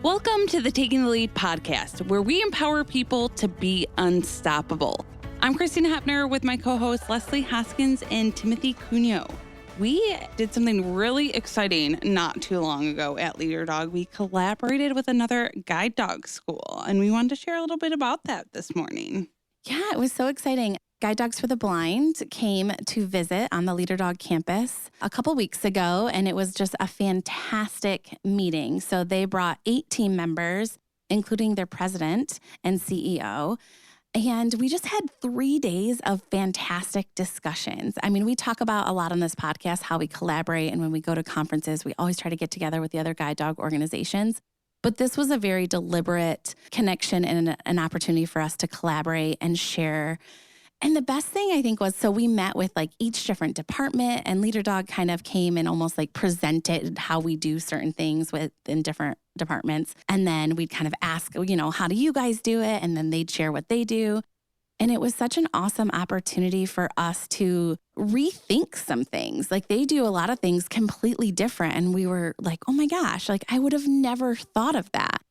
Welcome to the Taking the Lead podcast, where we empower people to be unstoppable. I'm Christina Hepner with my co-hosts Leslie Hoskins and Timothy Cuneo. We did something really exciting not too long ago at Leader Dog. We collaborated with another guide dog school, and we wanted to share a little bit about that this morning. Yeah, it was so exciting. Guide Dogs for the Blind came to visit on the Leader Dog campus a couple weeks ago, and it was just a fantastic meeting. So they brought 8 team members, including their president and CEO. And we just had 3 days of fantastic discussions. I mean, we talk about a lot on this podcast how we collaborate, and when we go to conferences, we always try to get together with the other guide dog organizations. But this was a very deliberate connection and an opportunity for us to collaborate and share. And the best thing I think was, so we met with like each different department, and Leader Dog kind of came and almost like presented how we do certain things within different departments. And then we'd kind of ask, how do you guys do it? And then they'd share what they do. And it was such an awesome opportunity for us to rethink some things. Like they do a lot of things completely different. And we were like, oh my gosh, like I would have never thought of that.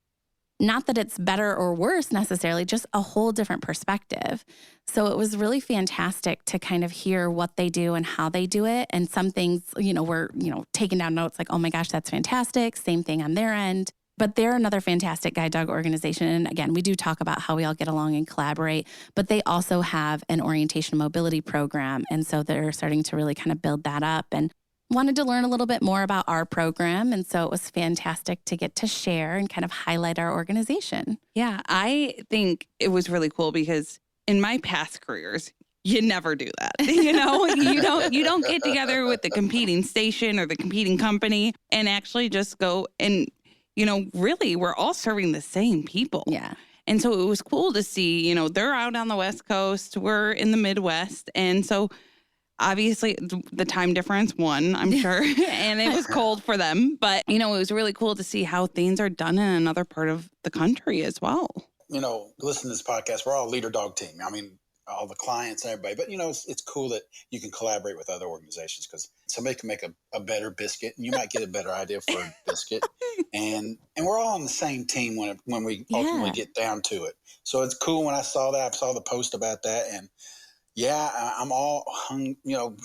Not that it's better or worse necessarily, just a whole different perspective. So it was really fantastic to kind of hear what they do and how they do it. And some things, we're, taking down notes like, oh my gosh, that's fantastic. Same thing on their end. But they're another fantastic guide dog organization. And again, we do talk about how we all get along and collaborate, but they also have an orientation mobility program. And so they're starting to really kind of build that up and wanted to learn a little bit more about our program. And so it was fantastic to get to share and kind of highlight our organization. Yeah, I think it was really cool because in my past careers, you never do that. You don't get together with the competing station or the competing company and actually just go and really, we're all serving the same people. Yeah. And so it was cool to see, they're out on the West Coast, we're in the Midwest. And so obviously the time difference won, I'm sure, and it was cold for them. But, it was really cool to see how things are done in another part of the country as well. Listen to this podcast, we're all a Leader Dog team. I mean, all the clients and everybody, but it's cool that you can collaborate with other organizations because somebody can make a better biscuit and you might get a better idea for a biscuit. And we're all on the same team when we ultimately get down to it. So it's cool when I saw that. I saw the post about that, and I'm all hung,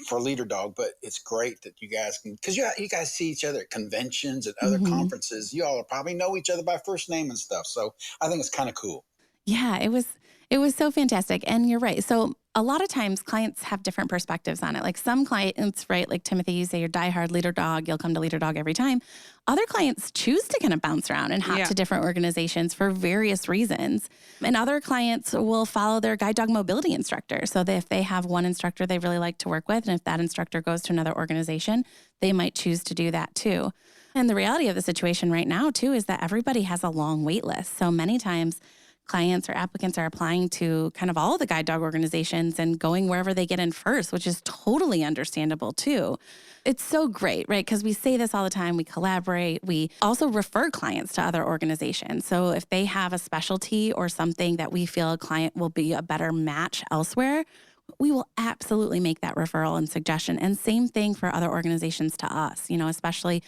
for Leader Dog, but it's great that you guys can, because you guys see each other at conventions, at other conferences. You all probably know each other by first name and stuff. So I think it's kind of cool. Yeah, it was so fantastic. And you're right. So a lot of times clients have different perspectives on it. Like some clients, right, like Timothy, you say you're diehard Leader Dog, you'll come to Leader Dog every time. Other clients choose to kind of bounce around and hop to different organizations for various reasons. And other clients will follow their guide dog mobility instructor. So that if they have one instructor they really like to work with, and if that instructor goes to another organization, they might choose to do that too. And the reality of the situation right now too is that everybody has a long wait list. So many times clients or applicants are applying to kind of all the guide dog organizations and going wherever they get in first, which is totally understandable too. It's so great, right? Because we say this all the time, we collaborate, we also refer clients to other organizations. So if they have a specialty or something that we feel a client will be a better match elsewhere, we will absolutely make that referral and suggestion. And same thing for other organizations to us, especially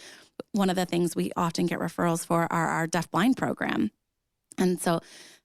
one of the things we often get referrals for are our deaf-blind program. And so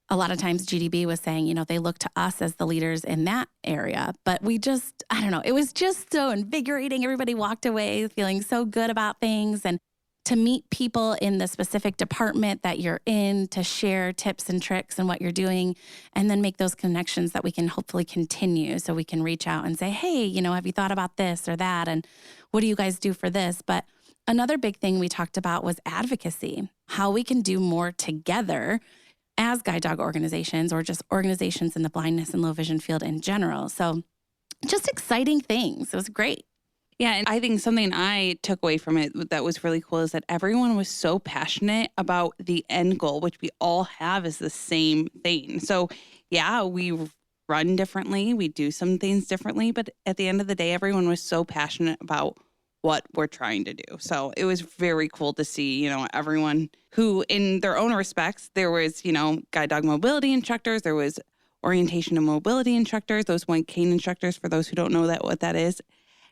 a lot of times GDB was saying, they look to us as the leaders in that area. But I don't know, it was just so invigorating. Everybody walked away feeling so good about things, and to meet people in the specific department that you're in, to share tips and tricks and what you're doing, and then make those connections that we can hopefully continue. So we can reach out and say, hey, have you thought about this or that? And what do you guys do for this? But another big thing we talked about was advocacy, how we can do more together as guide dog organizations or just organizations in the blindness and low vision field in general. So just exciting things. It was great. Yeah, and I think something I took away from it that was really cool is that everyone was so passionate about the end goal, which we all have is the same thing. So we run differently, we do some things differently, but at the end of the day, everyone was so passionate about what we're trying to do. So it was very cool to see, everyone who in their own respects, there was, guide dog mobility instructors, there was orientation and mobility instructors, those one cane instructors for those who don't know what that is.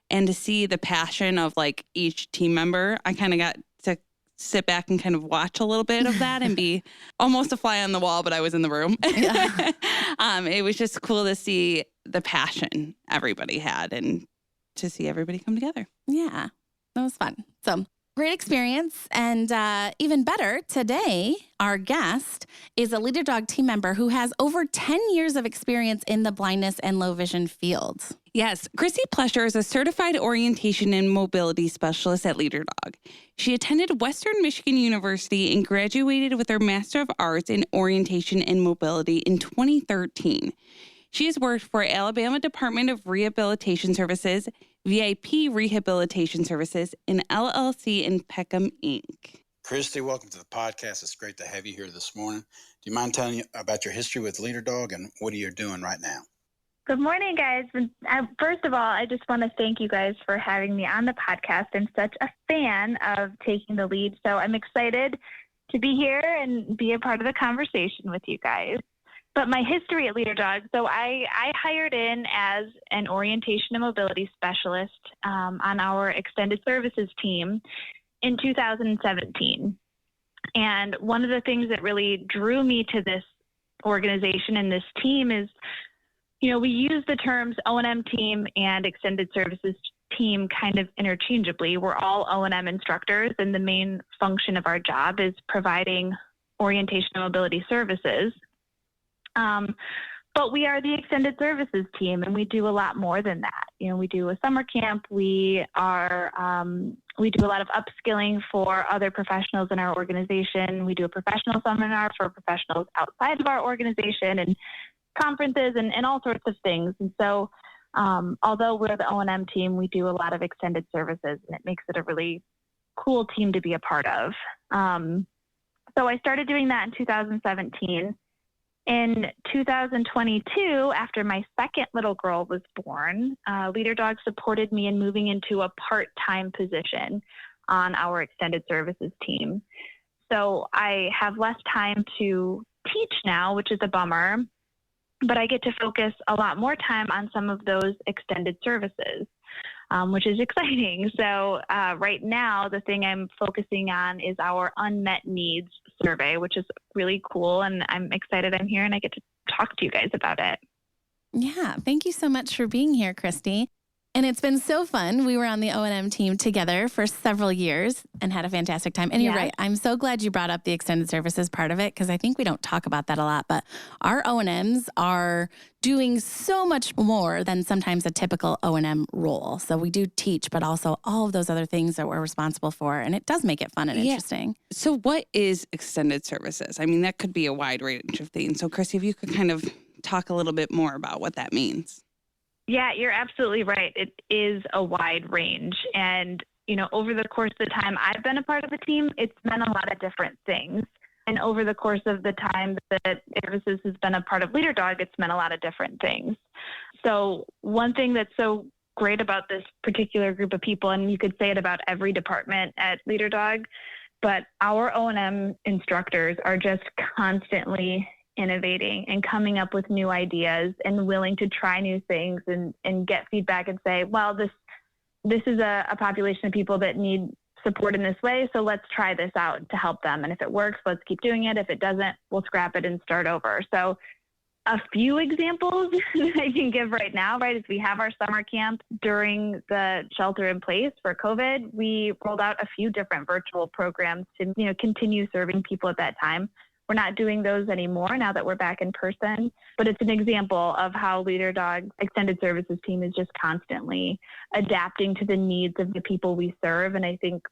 And to see the passion of like each team member, I kind of got to sit back and kind of watch a little bit of that and be almost a fly on the wall, but I was in the room. Yeah. It was just cool to see the passion everybody had and to see everybody come together. Yeah, that was fun. So great experience. And even better, today, our guest is a Leader Dog team member who has over 10 years of experience in the blindness and low vision field. Yes, Chrissy Plesher is a certified orientation and mobility specialist at Leader Dog. She attended Western Michigan University and graduated with her Master of Arts in Orientation and Mobility in 2013. She has worked for Alabama Department of Rehabilitation Services, VIP Rehabilitation Services, and LLC in Peckham, Inc. Christy, welcome to the podcast. It's great to have you here this morning. Do you mind telling you about your history with Leader Dog and what are you doing right now? Good morning, guys. First of all, I just want to thank you guys for having me on the podcast. I'm such a fan of taking the lead, so I'm excited to be here and be a part of the conversation with you guys. But my history at Leader Dog, so I hired in as an orientation and mobility specialist on our extended services team in 2017. And one of the things that really drew me to this organization and this team is, we use the terms O&M team and extended services team kind of interchangeably. We're all O&M instructors, and the main function of our job is providing orientation and mobility services. But we are the extended services team, and we do a lot more than that. We do a summer camp. We do a lot of upskilling for other professionals in our organization. We do a professional seminar for professionals outside of our organization and conferences and all sorts of things. And so, although we're the O&M team, we do a lot of extended services, and it makes it a really cool team to be a part of. So I started doing that in 2017. In 2022, after my second little girl was born, Leader Dog supported me in moving into a part-time position on our extended services team. So I have less time to teach now, which is a bummer, but I get to focus a lot more time on some of those extended services, which is exciting. So right now, the thing I'm focusing on is our unmet needs survey, which is really cool. And I'm excited I'm here and I get to talk to you guys about it. Yeah. Thank you so much for being here, Christy. And it's been so fun. We were on the O&M team together for several years and had a fantastic time. And you're right. I'm so glad you brought up the extended services part of it, because I think we don't talk about that a lot. But our O&Ms are doing so much more than sometimes a typical O&M role. So we do teach, but also all of those other things that we're responsible for. And it does make it fun and interesting. So what is extended services? I mean, that could be a wide range of things. So Chrissy, if you could kind of talk a little bit more about what that means. Yeah, you're absolutely right. It is a wide range. And, over the course of the time I've been a part of the team, it's meant a lot of different things. And over the course of the time that Services has been a part of Leader Dog, it's meant a lot of different things. So one thing that's so great about this particular group of people, and you could say it about every department at Leader Dog, but our O&M instructors are just constantly innovating and coming up with new ideas and willing to try new things and get feedback and say, well, this is a population of people that need support in this way, so let's try this out to help them. And if it works, let's keep doing it. If it doesn't, we'll scrap it and start over. So a few examples that I can give right now, right, is we have our summer camp during the shelter in place for COVID. We rolled out a few different virtual programs to, continue serving people at that time. We're not doing those anymore now that we're back in person, but it's an example of how Leader Dog Extended Services team is just constantly adapting to the needs of the people we serve, and I think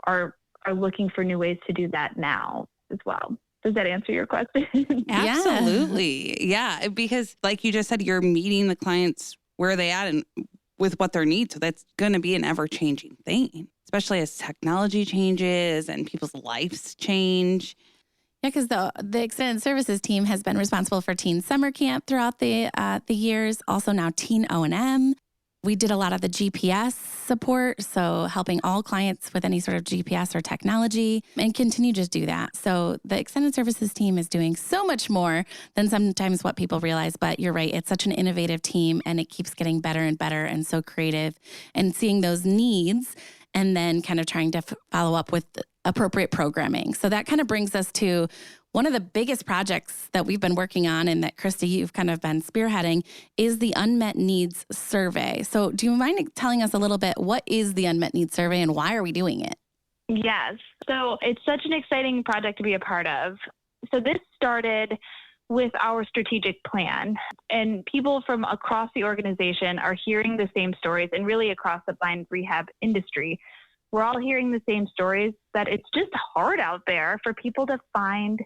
are looking for new ways to do that now as well. Does that answer your question? Absolutely. Yeah, because like you just said, you're meeting the clients where they at and with what their needs. So that's going to be an ever-changing thing, especially as technology changes and people's lives change. Yeah, because the extended services team has been responsible for teen summer camp throughout the years. Also now teen O&M. We did a lot of the GPS support, so helping all clients with any sort of GPS or technology, and continue to do that. So the extended services team is doing so much more than sometimes what people realize. But you're right, it's such an innovative team, and it keeps getting better and better and so creative, and seeing those needs and then kind of trying to follow up with appropriate programming. So that kind of brings us to one of the biggest projects that we've been working on and that, Christy, you've kind of been spearheading is the Unmet Needs Survey. So do you mind telling us a little bit, what is the Unmet Needs Survey and why are we doing it? Yes. So it's such an exciting project to be a part of. So this started with our strategic plan, and people from across the organization are hearing the same stories, and really across the blind rehab industry. We're all hearing the same stories that it's just hard out there for people to find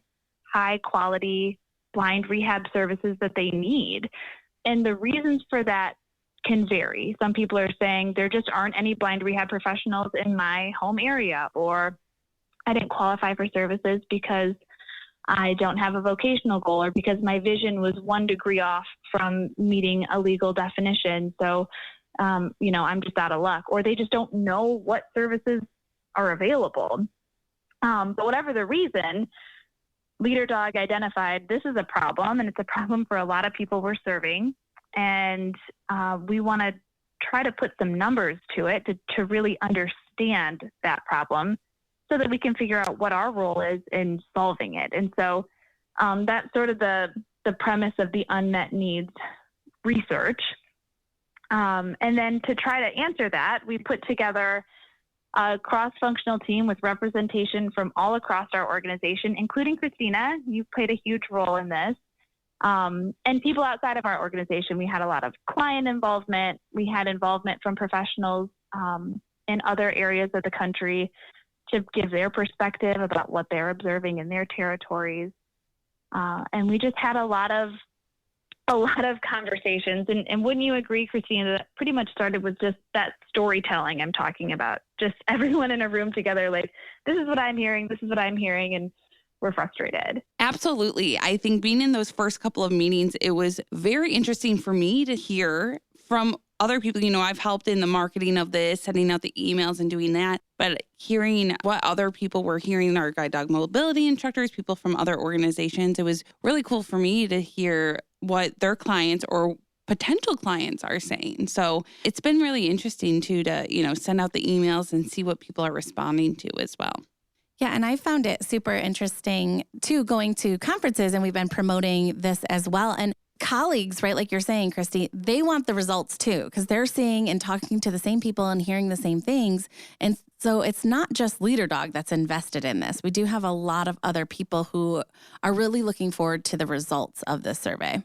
high quality blind rehab services that they need. And the reasons for that can vary. Some people are saying there just aren't any blind rehab professionals in my home area, or I didn't qualify for services because I don't have a vocational goal, or because my vision was 1 degree off from meeting a legal definition. So, I'm just out of luck, or they just don't know what services are available. But whatever the reason, Leader Dog identified this is a problem, and it's a problem for a lot of people we're serving. And we want to try to put some numbers to it to really understand that problem so that we can figure out what our role is in solving it. And so that's sort of the premise of the unmet needs research. And then to try to answer that, we put together a cross-functional team with representation from all across our organization, including Christina. You've played a huge role in this. And people outside of our organization. We had a lot of client involvement. We had involvement from professionals in other areas of the country to give their perspective about what they're observing in their territories. And we just had a lot of conversations. And wouldn't you agree, Christina, that pretty much started with just that storytelling I'm talking about? Just everyone in a room together, like, this is what I'm hearing, this is what I'm hearing, and we're frustrated. Absolutely. I think being in those first couple of meetings, it was very interesting for me to hear from other people. I've helped in the marketing of this, sending out the emails and doing that, but hearing what other people were hearing, our guide dog mobility instructors, people from other organizations, it was really cool for me to hear what their clients or potential clients are saying. So it's been really interesting to send out the emails and see what people are responding to as well. Yeah, and I found it super interesting too, going to conferences, and we've been promoting this as well. And colleagues, right, like you're saying, Christy, they want the results too, because they're seeing and talking to the same people and hearing the same things. And so it's not just Leader Dog that's invested in this. We do have a lot of other people who are really looking forward to the results of this survey.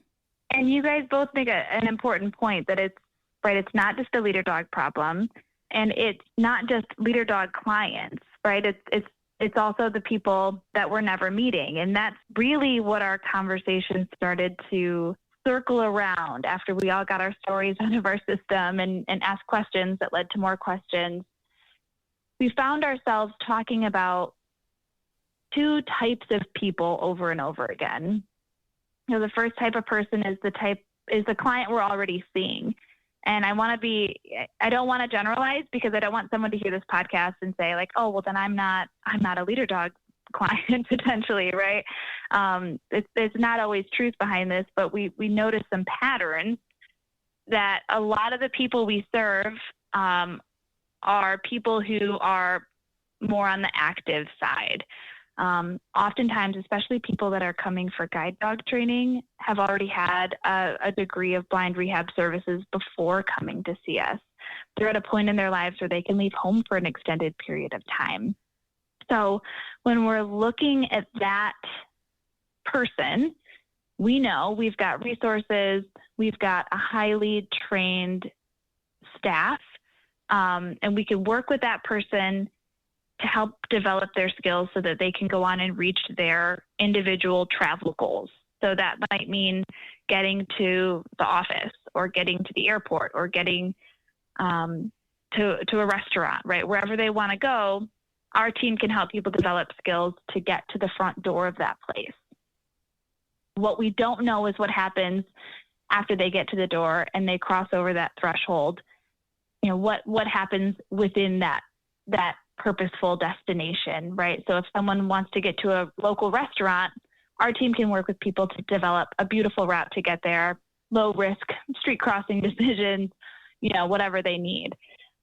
And you guys both make an important point that it's not just a Leader Dog problem, and it's not just Leader Dog clients, right? It's also the people that we're never meeting. And that's really what our conversation started to circle around after we all got our stories out of our system and asked questions that led to more questions. We found ourselves talking about two types of people over and over again. The first type of person is the client we're already seeing. And I don't want to generalize, because I don't want someone to hear this podcast and say like, oh, well then I'm not a Leader Dog client potentially, right? There's not always truth behind this, but we notice some patterns that a lot of the people we serve are people who are more on the active side. Oftentimes, especially people that are coming for guide dog training, have already had a degree of blind rehab services before coming to see us. They're at a point in their lives where they can leave home for an extended period of time. So when we're looking at that person, we know we've got resources, we've got a highly trained staff, and we can work with that person to help develop their skills so that they can go on and reach their individual travel goals. So that might mean getting to the office, or getting to the airport, or getting to a restaurant, right? Wherever they want to go, our team can help people develop skills to get to the front door of that place. What we don't know is what happens after they get to the door and they cross over that threshold. What happens within that purposeful destination, right? So if someone wants to get to a local restaurant, our team can work with people to develop a beautiful route to get there, low risk street crossing decisions, whatever they need.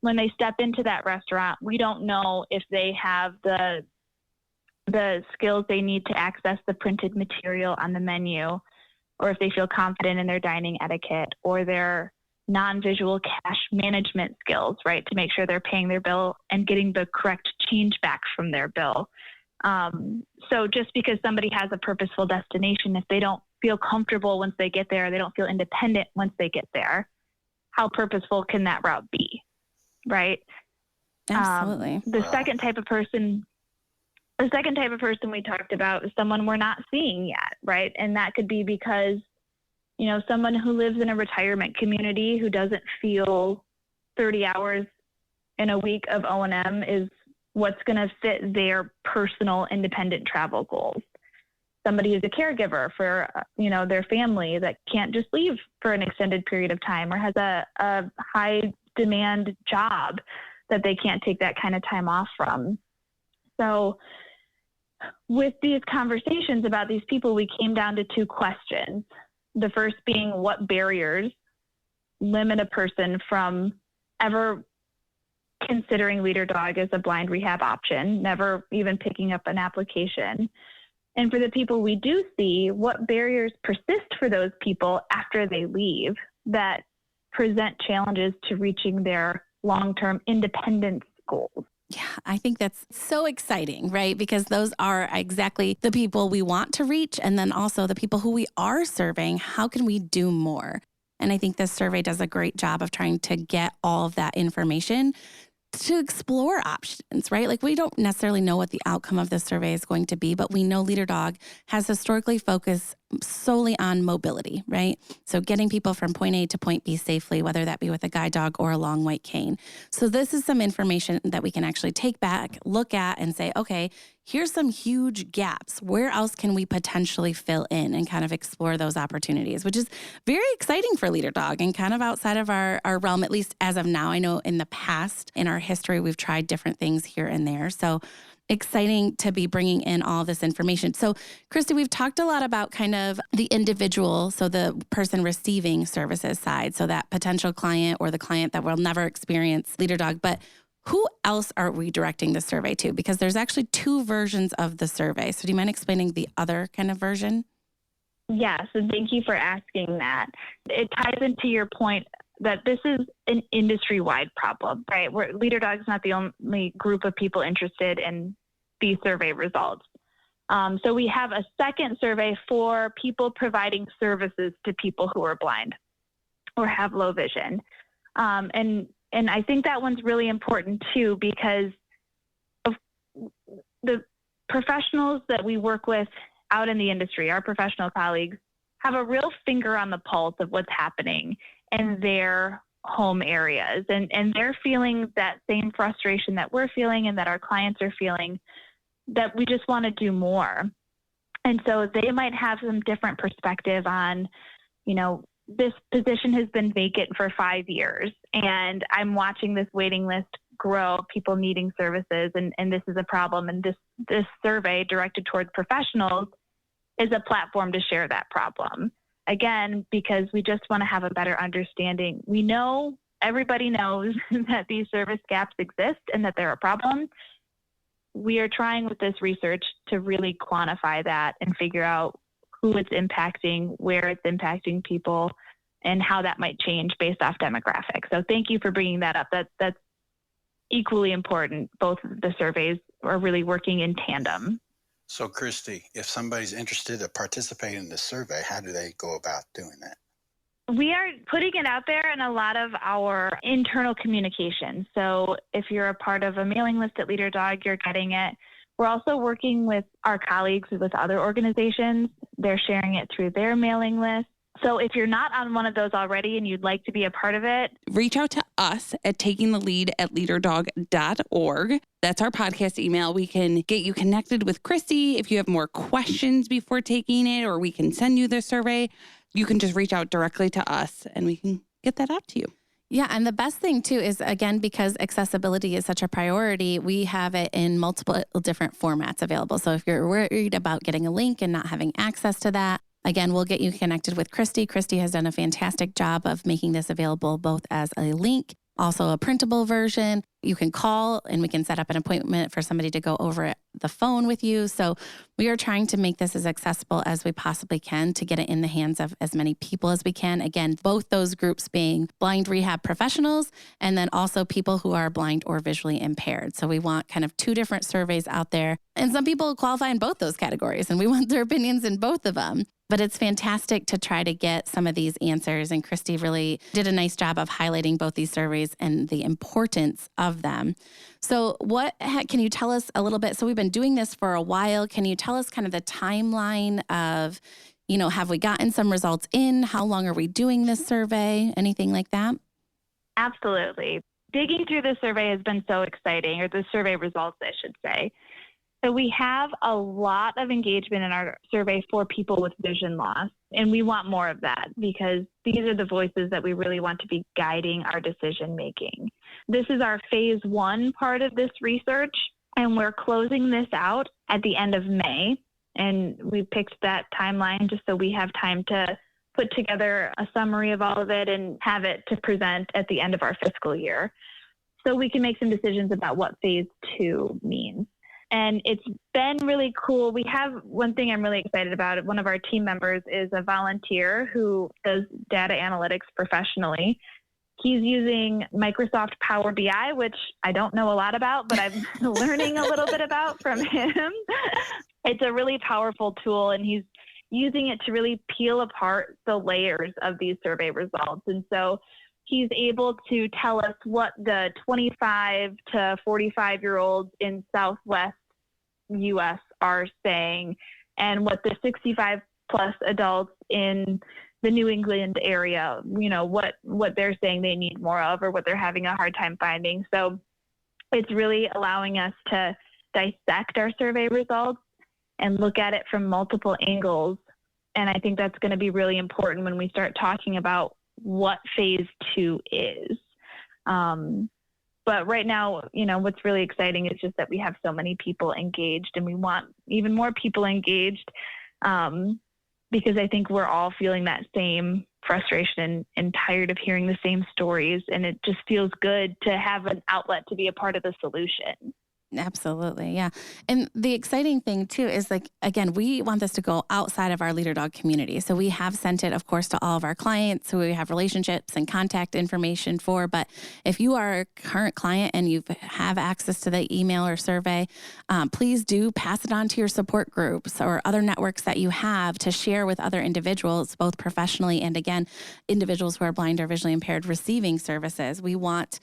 When they step into that restaurant, we don't know if they have the the skills they need to access the printed material on the menu, or if they feel confident in their dining etiquette or their non-visual cash management skills, right, to make sure they're paying their bill and getting the correct change back from their bill. So just because somebody has a purposeful destination, if they don't feel comfortable once they get there, they don't feel independent once they get there, how purposeful can that route be, right? Absolutely. The second type of person we talked about is someone we're not seeing yet, right? And that could be because, you know, someone who lives in a retirement community who doesn't feel 30 hours in a week of O&M is what's going to fit their personal independent travel goals. Somebody who's a caregiver for, you know, their family that can't just leave for an extended period of time, or has a high demand job that they can't take that kind of time off from. So with these conversations about these people, we came down to two questions. The first being, what barriers limit a person from ever considering Leader Dog as a blind rehab option, never even picking up an application? And for the people we do see, what barriers persist for those people after they leave that present challenges to reaching their long-term independence goals? Yeah, I think that's so exciting, right? Because those are exactly the people we want to reach. And then also the people who we are serving, how can we do more? And I think this survey does a great job of trying to get all of that information to explore options, right? Like, we don't necessarily know what the outcome of this survey is going to be, but we know Leader Dog has historically focused solely on mobility, right? So getting people from point A to point B safely, whether that be with a guide dog or a long white cane. So this is some information that we can actually take back, look at, and say, okay, here's some huge gaps. Where else can we potentially fill in and kind of explore those opportunities, which is very exciting for Leader Dog and kind of outside of our realm, at least as of now. I know in the past, in our history, we've tried different things here and there. So exciting to be bringing in all this information. So, Christy, we've talked a lot about kind of the individual, so the person receiving services side, so that potential client or the client that will never experience Leader Dog. But who else are we directing the survey to? Because there's actually two versions of the survey. So do you mind explaining the other kind of version? Yes, and thank you for asking that. It ties into your point that this is an industry-wide problem, right? Where Leader Dog is not the only group of people interested in these survey results. So we have a second survey for people providing services to people who are blind or have low vision. And I think that one's really important too, because of the professionals that we work with out in the industry, our professional colleagues, have a real finger on the pulse of what's happening in their home areas. And they're feeling that same frustration that we're feeling and that our clients are feeling, that we just want to do more. And so they might have some different perspective on, you know, this position has been vacant for 5 years and I'm watching this waiting list grow, people needing services, and this is a problem. And this survey directed towards professionals is a platform to share that problem. Again, because we just want to have a better understanding. We know, everybody knows that these service gaps exist and that they're a problem. We are trying with this research to really quantify that and figure out who it's impacting, where it's impacting people, and how that might change based off demographics. So thank you for bringing that up. That's equally important. Both of the surveys are really working in tandem. So, Christy, if somebody's interested to participate in this survey, how do they go about doing that? We are putting it out there in a lot of our internal communication. So if you're a part of a mailing list at Leader Dog, you're getting it. We're also working with our colleagues with other organizations. They're sharing it through their mailing list. So if you're not on one of those already and you'd like to be a part of it, reach out to us at takingthelead@leaderdog.org. That's our podcast email. We can get you connected with Christy. If you have more questions before taking it, or we can send you the survey, you can just reach out directly to us and we can get that out to you. Yeah. And the best thing too is, again, because accessibility is such a priority, we have it in multiple different formats available. So if you're worried about getting a link and not having access to that, again, we'll get you connected with Christy. Christy has done a fantastic job of making this available both as a link, also a printable version. You can call and we can set up an appointment for somebody to go over it the phone with you. So we are trying to make this as accessible as we possibly can to get it in the hands of as many people as we can. Again, both those groups being blind rehab professionals and then also people who are blind or visually impaired. So we want kind of two different surveys out there. And some people qualify in both those categories, and we want their opinions in both of them. But it's fantastic to try to get some of these answers. And Christy really did a nice job of highlighting both these surveys and the importance of them. So can you tell us a little bit? So we've been doing this for a while. Can you tell us kind of the timeline of, have we gotten some results in? How long are we doing this survey? Anything like that? Absolutely. Digging through the survey has been so exciting, or the survey results, I should say. So we have a lot of engagement in our survey for people with vision loss, and we want more of that because these are the voices that we really want to be guiding our decision making. This is our phase 1 part of this research, and we're closing this out at the end of May. And we picked that timeline just so we have time to put together a summary of all of it and have it to present at the end of our fiscal year, so we can make some decisions about what phase 2 means. And it's been really cool. We have one thing I'm really excited about. One of our team members is a volunteer who does data analytics professionally. He's using Microsoft Power BI, which I don't know a lot about, but I'm learning a little bit about from him. It's a really powerful tool, and he's using it to really peel apart the layers of these survey results. And so he's able to tell us what the 25 to 45-year-olds in Southwest U.S. are saying, and what the 65 plus adults in the New England area, what they're saying they need more of, or what they're having a hard time finding. So it's really allowing us to dissect our survey results and look at it from multiple angles. And I think that's going to be really important when we start talking about what phase 2 is. But right now, what's really exciting is just that we have so many people engaged, and we want even more people engaged because I think we're all feeling that same frustration and tired of hearing the same stories. And it just feels good to have an outlet to be a part of the solution. Absolutely. Yeah. And the exciting thing too is again, we want this to go outside of our Leader Dog community. So we have sent it, of course, to all of our clients who we have relationships and contact information for. But if you are a current client and you have access to the email or survey, please do pass it on to your support groups or other networks that you have to share with other individuals, both professionally and again, individuals who are blind or visually impaired receiving services. We want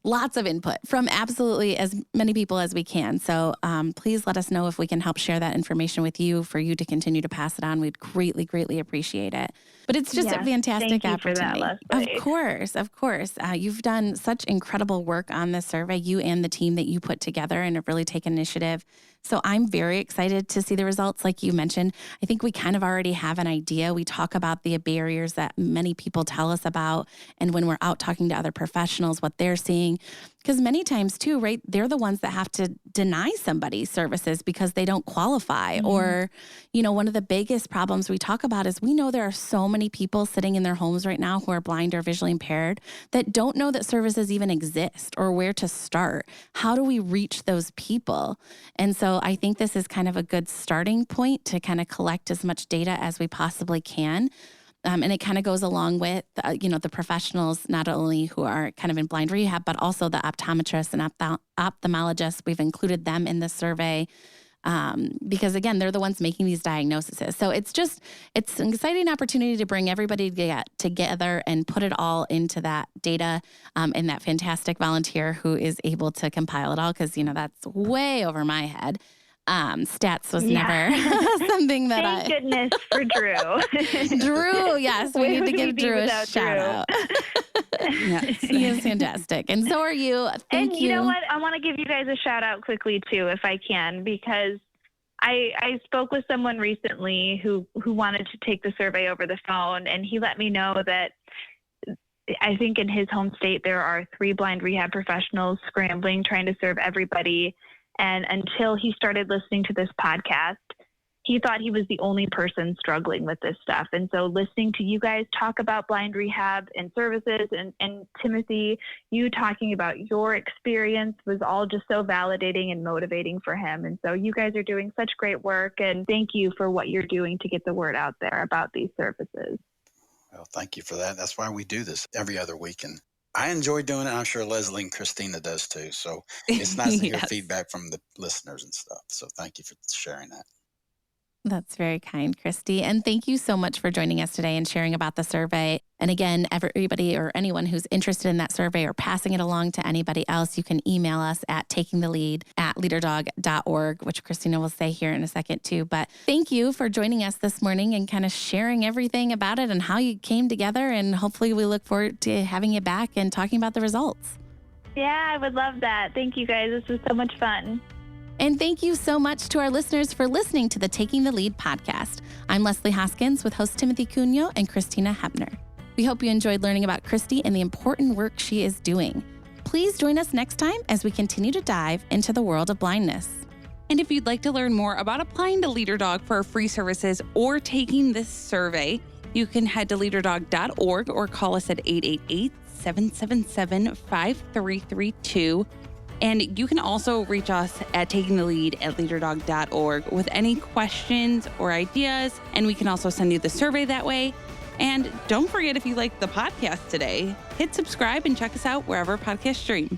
lots of input from absolutely as many people as we can. So please let us know if we can help share that information with you for you to continue to pass it on. We'd greatly, greatly appreciate it. But it's just a fantastic opportunity. Of course. You've done such incredible work on this survey, you and the team that you put together, and have really taken initiative. So I'm very excited to see the results. Like you mentioned, I think we kind of already have an idea. We talk about the barriers that many people tell us about. And when we're out talking to other professionals, what they're seeing, because many times too, right, they're the ones that have to deny somebody services because they don't qualify. Mm-hmm. Or, one of the biggest problems we talk about is we know there are so many people sitting in their homes right now who are blind or visually impaired that don't know that services even exist or where to start. How do we reach those people? And so I think this is kind of a good starting point to kind of collect as much data as we possibly can. And it kind of goes along with, the professionals, not only who are kind of in blind rehab, but also the optometrists and ophthalmologists. We've included them in the survey because, again, they're the ones making these diagnoses. So it's an exciting opportunity to bring everybody together and put it all into that data and that fantastic volunteer who is able to compile it all because, that's way over my head. Stats was never something that Thank goodness for Drew. Drew, yes, we need to give Drew a shout out. Yes. He is fantastic. And so are you. Thank you. And you know what? I want to give you guys a shout out quickly too, if I can, because I spoke with someone recently who wanted to take the survey over the phone, and he let me know that I think in his home state, there are 3 blind rehab professionals scrambling, trying to serve everybody. And until he started listening to this podcast, he thought he was the only person struggling with this stuff. And so listening to you guys talk about blind rehab and services and Timothy, you talking about your experience was all just so validating and motivating for him. And so you guys are doing such great work, and thank you for what you're doing to get the word out there about these services. Well, thank you for that. That's why we do this every other week. And I enjoy doing it. I'm sure Leslie and Christina does too. So it's nice to hear Yes. feedback from the listeners and stuff. So thank you for sharing that. That's very kind, Christy. And thank you so much for joining us today and sharing about the survey. And again, everybody or anyone who's interested in that survey or passing it along to anybody else, you can email us at takingthelead@leaderdog.org, which Christina will say here in a second too. But thank you for joining us this morning and kind of sharing everything about it and how you came together. And hopefully we look forward to having you back and talking about the results. Yeah, I would love that. Thank you guys. This was so much fun. And thank you so much to our listeners for listening to the Taking the Lead podcast. I'm Leslie Hoskins with host Timothy Cunio and Christina Hebner. We hope you enjoyed learning about Christy and the important work she is doing. Please join us next time as we continue to dive into the world of blindness. And if you'd like to learn more about applying to LeaderDog for free services or taking this survey, you can head to leaderdog.org or call us at 888-777-5332. And you can also reach us at takingthelead@leaderdog.org with any questions or ideas. And we can also send you the survey that way. And don't forget, if you liked the podcast today, hit subscribe and check us out wherever podcasts stream.